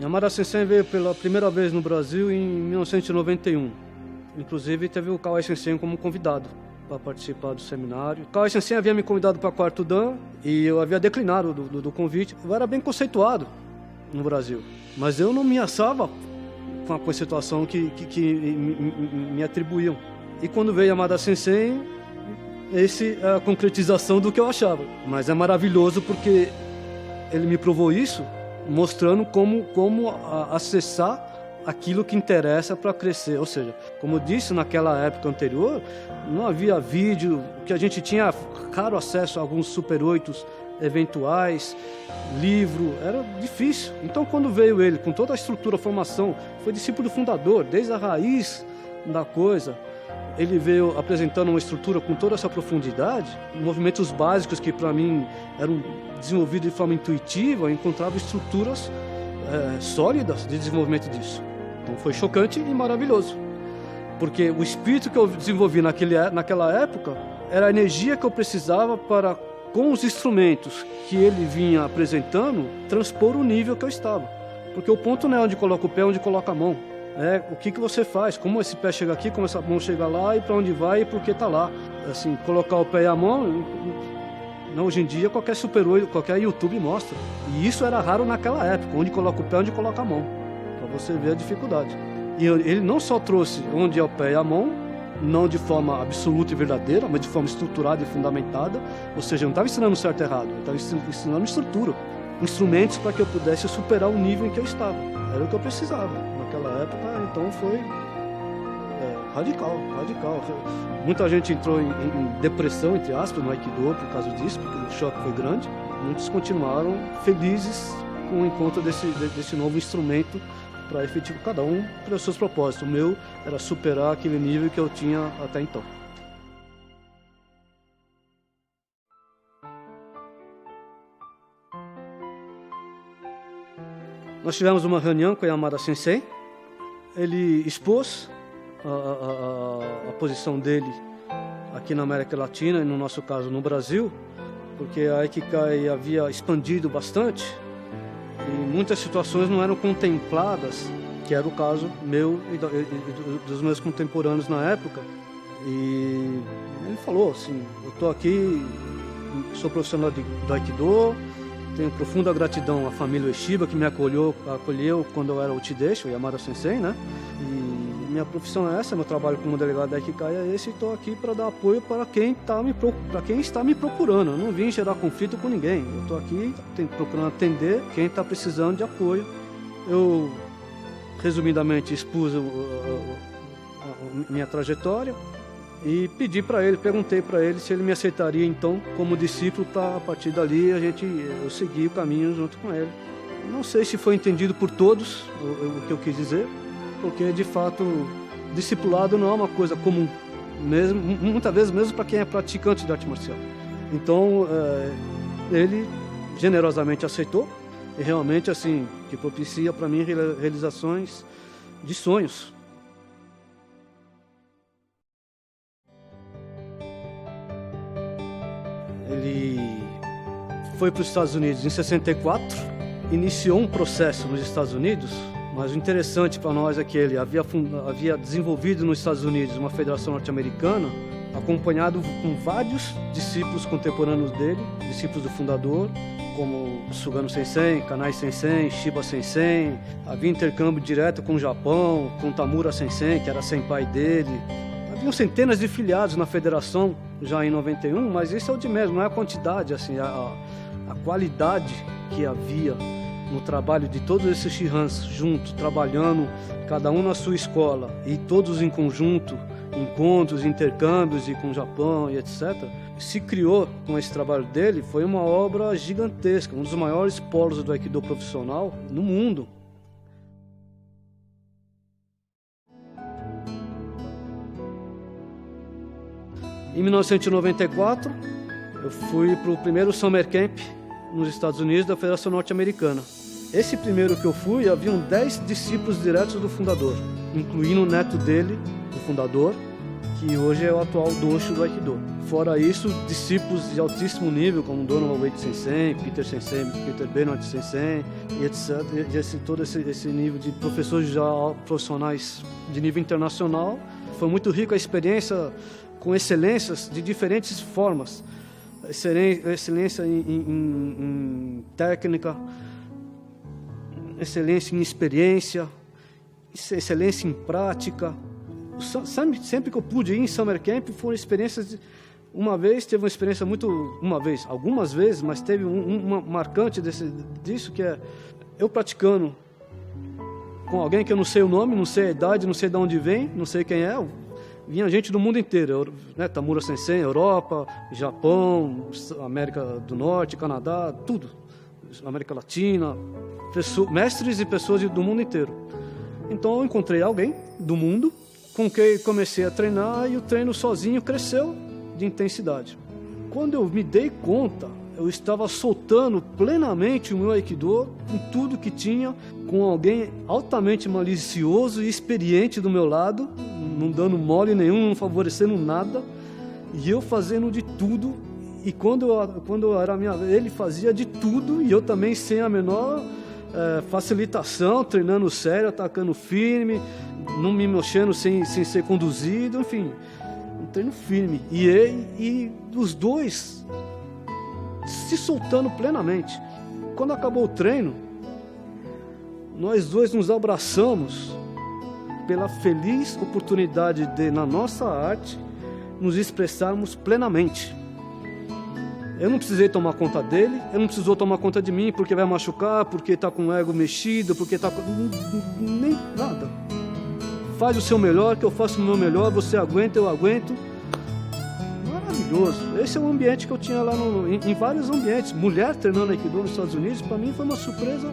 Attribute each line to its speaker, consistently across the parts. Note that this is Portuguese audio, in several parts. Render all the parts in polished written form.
Speaker 1: Yamada Sensei veio pela primeira vez no Brasil em 1991. Inclusive teve o Kawai Sensei como convidado para participar do seminário. O Kawai Sensei havia me convidado para quarto Dan e eu havia declinado do convite. Eu era bem conceituado no Brasil, mas eu não me assava com a conceituação que me atribuíam. E quando veio Yamada Sensei, esse é a concretização do que eu achava. Mas é maravilhoso porque ele me provou isso, mostrando como acessar aquilo que interessa para crescer. Ou seja, como eu disse naquela época anterior, não havia vídeo, que a gente tinha raro acesso a alguns Super 8s eventuais, livro, era difícil. Então quando veio ele com toda a estrutura, a formação, foi discípulo fundador, desde a raiz da coisa, ele veio apresentando uma estrutura com toda essa profundidade, movimentos básicos que para mim eram desenvolvidos de forma intuitiva, eu encontrava estruturas sólidas de desenvolvimento disso. Então foi chocante e maravilhoso, porque o espírito que eu desenvolvi naquela época era a energia que eu precisava para, com os instrumentos que ele vinha apresentando, transpor o nível que eu estava. Porque o ponto não é onde coloca o pé, onde coloca a mão. É o que você faz, como esse pé chega aqui, como essa mão chega lá e para onde vai e por que está lá. Assim, colocar o pé e a mão, hoje em dia qualquer Super 8, qualquer YouTube mostra. E isso era raro naquela época, onde coloca o pé, onde coloca a mão. Para você ver a dificuldade. E ele não só trouxe onde é o pé e a mão, não de forma absoluta e verdadeira, mas de forma estruturada e fundamentada. Ou seja, eu não estava ensinando certo e errado, eu estava ensinando estrutura, instrumentos para que eu pudesse superar o nível em que eu estava. Era o que eu precisava naquela época, então foi radical. Muita gente entrou em depressão, entre aspas, no Aikido por causa disso, porque o choque foi grande. Muitos continuaram felizes com o encontro desse novo instrumento para efetivar cada um para os seus propósitos. O meu era superar aquele nível que eu tinha até então. Nós tivemos uma reunião com o Yamada Sensei. Ele expôs a posição dele aqui na América Latina e, no nosso caso, no Brasil, porque a Aikikai havia expandido bastante e muitas situações não eram contempladas, que era o caso meu e dos meus contemporâneos na época. E ele falou assim: eu estou aqui, sou profissional do Aikido, tenho profunda gratidão à família Ueshiba, que me acolheu quando eu era Uchideshi, o Yamada Sensei, né? E minha profissão é essa, meu trabalho como delegado da Aikikai é esse, e estou aqui para dar apoio para quem está me procurando. Eu não vim gerar conflito com ninguém, eu estou aqui procurando atender quem está precisando de apoio. Eu, resumidamente, expus minha trajetória e perguntei para ele se ele me aceitaria então como discípulo, para a partir dali eu segui o caminho junto com ele. Não sei se foi entendido por todos o que eu quis dizer, porque de fato discipulado não é uma coisa comum, muitas vezes mesmo para quem é praticante de arte marcial. Então ele generosamente aceitou e realmente assim que propicia para mim realizações de sonhos. Ele foi para os Estados Unidos em 64, iniciou um processo nos Estados Unidos, mas o interessante para nós é que ele havia desenvolvido nos Estados Unidos uma federação norte-americana, acompanhado com vários discípulos contemporâneos dele, discípulos do fundador, como Sugano Sensei, Kanai Sensei, Shiba Sensei. Havia intercâmbio direto com o Japão, com Tamura Sensei, que era senpai dele. Haviam centenas de filiados na federação já em 91, mas isso é o de menos, não é a quantidade, assim, a qualidade que havia no trabalho de todos esses Shihans juntos, trabalhando, cada um na sua escola, e todos em conjunto, encontros, intercâmbios e com o Japão e etc. Se criou com esse trabalho dele, foi uma obra gigantesca, um dos maiores polos do Aikido profissional no mundo. Em 1994, eu fui para o primeiro Summer Camp nos Estados Unidos da Federação Norte-Americana. Esse primeiro que eu fui, haviam 10 discípulos diretos do fundador, incluindo o neto dele, o fundador, que hoje é o atual Dosho do Aikido. Fora isso, discípulos de altíssimo nível, como Donovan Wade Sensei, Peter Sensei, Peter Benoit Sensei, e etc. Todo esse nível de professores já profissionais de nível internacional. Foi muito rica a experiência com excelências de diferentes formas. Excelência em técnica, excelência em experiência, excelência em prática. Sempre que eu pude ir em Summer Camp, foram experiências. Teve uma experiência algumas vezes, mas teve uma marcante disso, que é eu praticando com alguém que eu não sei o nome, não sei a idade, não sei de onde vem, não sei quem é. Vinha gente do mundo inteiro, né? Tamura Sensei, Europa, Japão, América do Norte, Canadá, tudo. América Latina, mestres e pessoas do mundo inteiro. Então eu encontrei alguém do mundo com quem comecei a treinar e o treino sozinho cresceu de intensidade. Quando eu me dei conta, eu estava soltando plenamente o meu Aikido com tudo que tinha, com alguém altamente malicioso e experiente do meu lado, não dando mole nenhum, não favorecendo nada, e eu fazendo de tudo. E quando era a minha vez, ele fazia de tudo e eu também sem a menor facilitação, treinando sério, atacando firme, não me mexendo sem ser conduzido, enfim, um treino firme. E os dois se soltando plenamente. Quando acabou o treino, nós dois nos abraçamos pela feliz oportunidade de, na nossa arte, nos expressarmos plenamente. Eu não precisei tomar conta dele, ele não precisou tomar conta de mim porque vai machucar, porque está com o ego mexido, porque está com... nem nada. Faz o seu melhor, que eu faço o meu melhor, você aguenta, eu aguento. Maravilhoso. Esse é o ambiente que eu tinha lá em vários ambientes. Mulher treinando Aikido nos Estados Unidos, para mim foi uma surpresa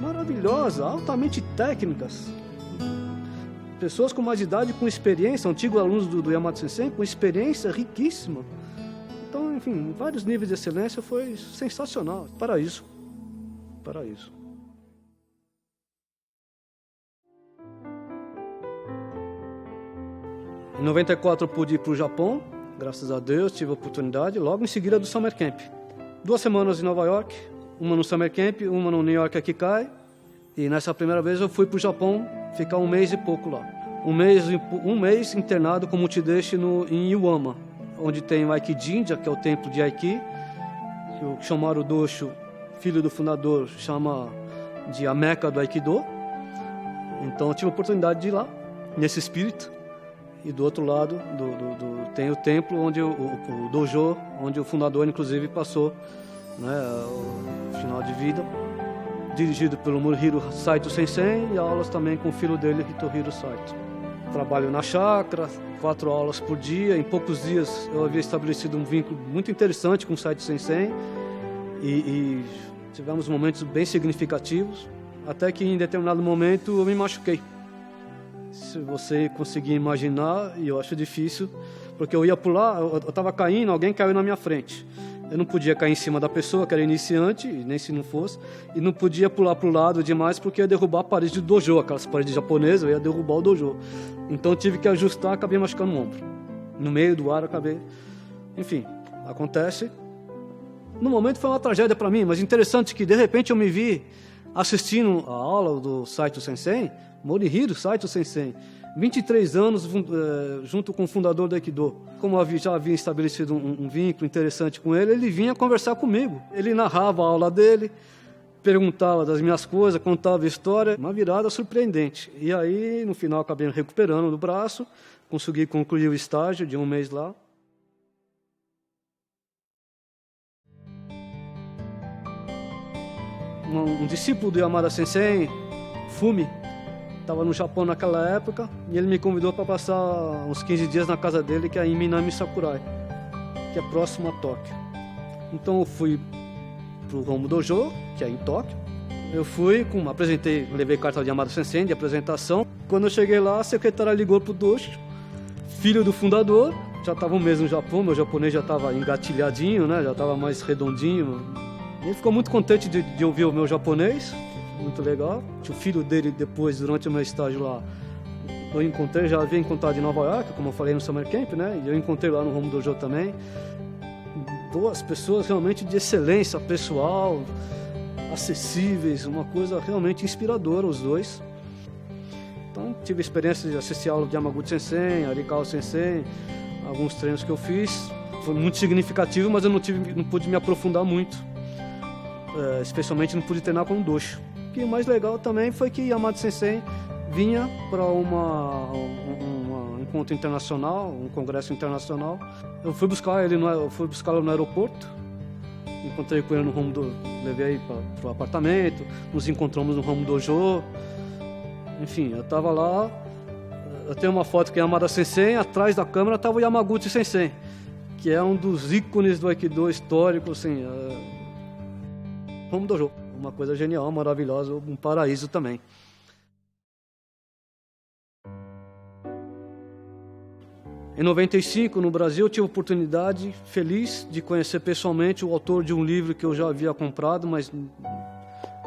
Speaker 1: maravilhosa, altamente técnicas. Pessoas com mais idade, com experiência, antigos alunos do Yamato Sensei, com experiência riquíssima. Então, enfim, vários níveis de excelência, foi sensacional. Paraíso. Paraíso. Em 94 eu pude ir para o Japão, graças a Deus, tive a oportunidade, logo em seguida do Summer Camp. 2 semanas em Nova York, uma no Summer Camp, uma no New York Akikai. E nessa primeira vez eu fui para o Japão ficar 1 mês e pouco lá. Um mês internado como Multideshi em Iwama, onde tem o Aikijinja, que é o templo de Aiki, que o Shomaru Dosho, filho do fundador, chama de a Meca do Aikido. Então eu tive a oportunidade de ir lá, nesse espírito. E do outro lado tem o templo, onde o dojo, onde o fundador, inclusive, passou, né, o final de vida, dirigido pelo Morihiro Saito Sensei, e aulas também com o filho dele, Hitohiro Saito. Trabalho na chácara, 4 aulas por dia. Em poucos dias eu havia estabelecido um vínculo muito interessante com o Saito Sensei e tivemos momentos bem significativos, até que em determinado momento eu me machuquei. Se você conseguir imaginar, e eu acho difícil, porque eu ia pular, eu estava caindo, alguém caiu na minha frente. Eu não podia cair em cima da pessoa, que era iniciante, nem se não fosse, e não podia pular para o lado demais, porque ia derrubar a parede do dojo, aquelas paredes japonesas, eu ia derrubar o dojo. Então eu tive que ajustar, acabei machucando o ombro. No meio do ar, acabei... Enfim, acontece. No momento foi uma tragédia para mim, mas interessante que de repente eu me vi assistindo a aula do Saito Sensei, Morihiro Saito Sensei, 23 anos junto com o fundador do Aikido. Como eu já havia estabelecido um vínculo interessante com ele, ele vinha conversar comigo. Ele narrava a aula dele, perguntava das minhas coisas, contava a história, uma virada surpreendente. E aí, no final, acabei recuperando do braço, consegui concluir o estágio de 1 mês lá. Um discípulo do Yamada Sensei, Fumi, estava no Japão naquela época, e ele me convidou para passar uns 15 dias na casa dele, que é em Minami Sakurai, que é próximo a Tóquio. Então eu fui para o Romo Dojo, que é em Tóquio. Eu fui, levei carta de Yamada Sensei de apresentação. Quando eu cheguei lá, a secretária ligou para o Dojo, filho do fundador, já estava um mês no Japão, meu japonês já estava engatilhadinho, né? Já estava mais redondinho. Ele ficou muito contente de ouvir o meu japonês, muito legal. O filho dele, depois, durante o meu estágio lá, eu encontrei, já havia encontrado em Nova York, como eu falei no Summer Camp, né? E eu encontrei lá no Home Dojo também. Duas pessoas realmente de excelência pessoal, acessíveis, uma coisa realmente inspiradora, os dois. Então, tive a experiência de assistir a aula de Yamaguchi Sensei, Arikawa Sensei, alguns treinos que eu fiz. Foi muito significativo, mas eu não pude me aprofundar muito. Especialmente não pude treinar com o dojo. E o mais legal também foi que Yamada Sensei vinha para um encontro internacional, um congresso internacional. Eu fui buscá-lo no aeroporto, encontrei com ele no Home Dojo, levei para o apartamento, nos encontramos no Home Dojo. Enfim, eu estava lá, eu tenho uma foto que é Yamada Sensei, atrás da câmera estava o Yamaguchi Sensei, que é um dos ícones do Aikido histórico, assim, Home Dojo. Uma coisa genial, maravilhosa, um paraíso também. Em 95, no Brasil, eu tive a oportunidade feliz de conhecer pessoalmente o autor de um livro que eu já havia comprado, mas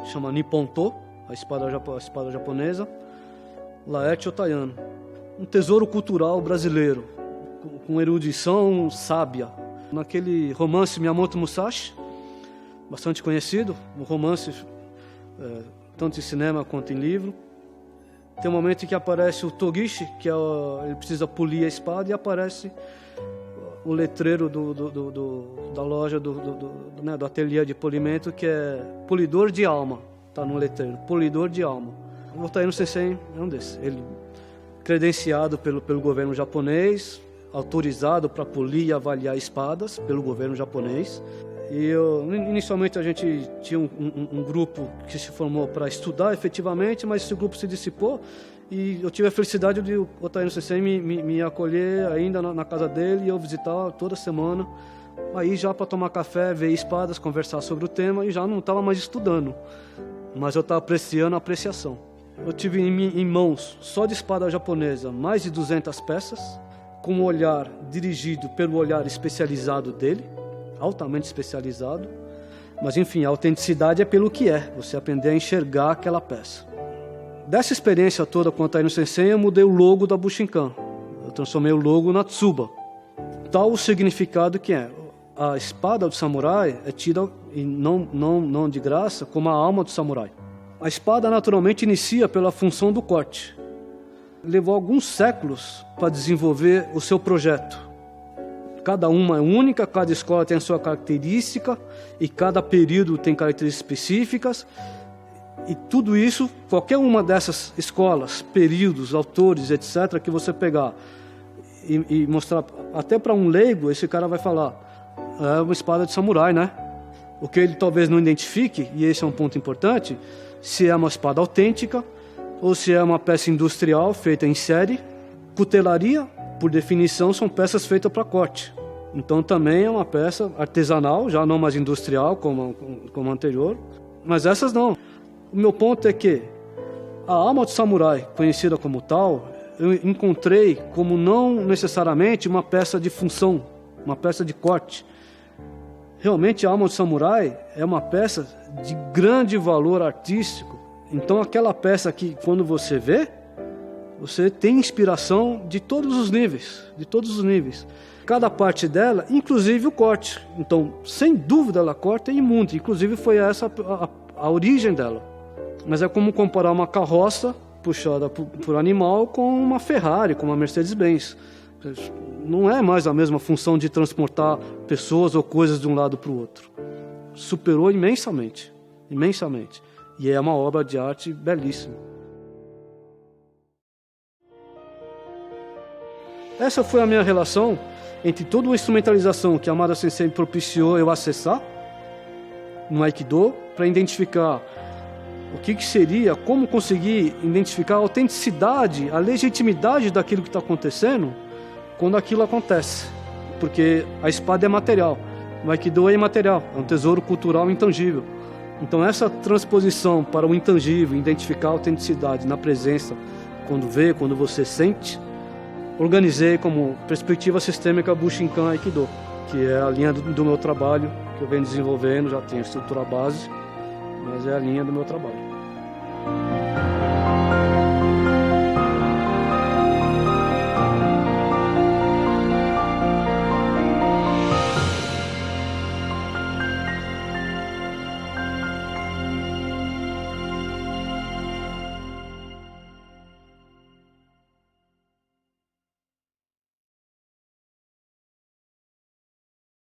Speaker 1: chama Nipponto, a espada japonesa, Laerte Otayano. Um tesouro cultural brasileiro, com erudição sábia. Naquele romance Miyamoto Musashi, bastante conhecido, um romance tanto em cinema quanto em livro. Tem um momento em que aparece o Togishi, que ele precisa polir a espada, e aparece o letreiro da loja, do ateliê de polimento, que é polidor de alma. Está no letreiro, polidor de alma. O Otayano Sensei é um desses. Ele credenciado pelo governo japonês, autorizado para polir e avaliar espadas pelo governo japonês. E inicialmente a gente tinha um grupo que se formou para estudar efetivamente, mas esse grupo se dissipou e eu tive a felicidade de o Otayano Sensei me acolher ainda na casa dele e eu visitar toda semana, aí já para tomar café, ver espadas, conversar sobre o tema, e já não estava mais estudando, mas eu estava apreciando a apreciação. Eu tive em mãos, só de espada japonesa, mais de 200 peças, com um olhar dirigido pelo olhar especializado dele, altamente especializado, mas enfim, a autenticidade é pelo que é, você aprender a enxergar aquela peça. Dessa experiência toda com o Otayano Sensei, eu mudei o logo da Bushinkan, eu transformei o logo na Tsuba, tal o significado que é. A espada do samurai é tida, e não de graça, como a alma do samurai. A espada naturalmente inicia pela função do corte. Levou alguns séculos para desenvolver o seu projeto. Cada uma é única, cada escola tem a sua característica e cada período tem características específicas. E tudo isso, qualquer uma dessas escolas, períodos, autores, etc., que você pegar e mostrar até para um leigo, esse cara vai falar, é uma espada de samurai, né? O que ele talvez não identifique, e esse é um ponto importante, se é uma espada autêntica ou se é uma peça industrial feita em série. Cutelaria, por definição, são peças feitas para corte. Então também é uma peça artesanal, já não mais industrial como a anterior. Mas essas não. O meu ponto é que a alma do samurai, conhecida como tal, eu encontrei como não necessariamente uma peça de função, uma peça de corte. Realmente a alma do samurai é uma peça de grande valor artístico. Então aquela peça que quando você vê, você tem inspiração de todos os níveis, Cada parte dela, inclusive o corte. Então, sem dúvida, ela corta e muito. Inclusive foi essa a origem dela. Mas é como comparar uma carroça puxada por animal com uma Ferrari, com uma Mercedes-Benz. Não é mais a mesma função de transportar pessoas ou coisas de um lado para o outro. Superou imensamente, imensamente. E é uma obra de arte belíssima. Essa foi a minha relação entre toda a instrumentalização que a Yamada Sensei propiciou eu acessar no Aikido, para identificar o que seria, como conseguir identificar a autenticidade, a legitimidade daquilo que está acontecendo quando aquilo acontece. Porque a espada é material, o Aikido é imaterial, é um tesouro cultural intangível. Então essa transposição para o intangível, identificar a autenticidade na presença, quando vê, quando você sente, organizei como perspectiva sistêmica Bushinkan Aikido, que é a linha do meu trabalho que eu venho desenvolvendo, já tenho a estrutura base, mas é a linha do meu trabalho.